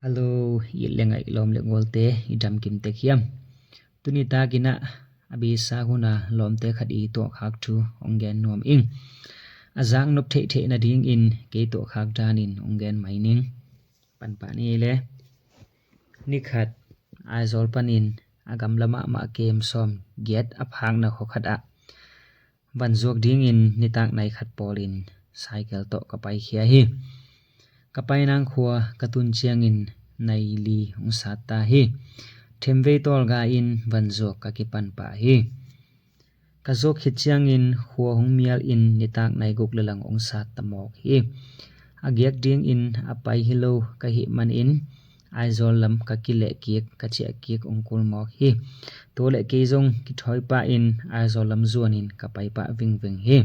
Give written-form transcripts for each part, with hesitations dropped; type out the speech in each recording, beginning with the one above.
Hello, ilengai lom le ngolte idam kim te khiam. Tunita gina abi sa huna lom te khat I to khak thu ongen nom ing. Azang nop the the na ding in ke to khak dan in ongen mining. Pan pa ni le. Nikhat azol panin agam lama ma kem som get ap hang na khokhat a. Van zok ding in nitak nai khat polin cycle to kapai khia hi. Kapai nang khua katun chiang in nai li ung sata hi themve tol ga in vanzok ka kipan pa hi kazok hit chiang in khua hung mial in nitak nai guk lelang ung sat tamok hi agyak ding in apai hilo ka hi man in aizol lam ka kile kiek ka che kiek ung kul mok hi tole ke jong ki thoi pa in aizol lam zuan in kapai pa ving ving hi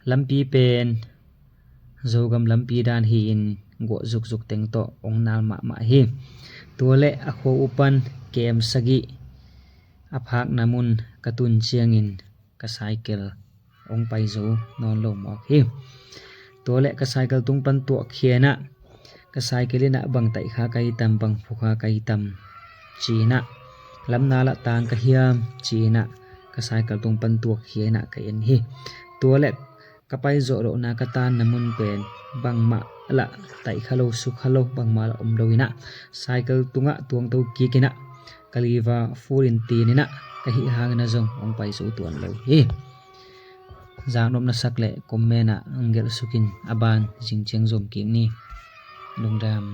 lampi pen zogam lampi dan hi in go zuk zuk teng to ong nal ma ma hi tole akho upan kem sagi aphak namun katun chiang in ka cycle ong pai zo non lo mok hi tole ka cycle tung pan to khiana ka cycle ina bang tai kha kai tam bang phukha kai tam china lamna la tang ka hiam china ka cycle tung pan to khiana ka en hi tole kapai zo ro na katan namun pen bang ma la tai khalo su khalo bang ma om doina cycle tunga tuang to ki kina kaliwa full in tinina ka hi hang na zong ong pai su tuan lo hi zanom na sakle kommena angel sukin aban jingcheng zom king ni lungdam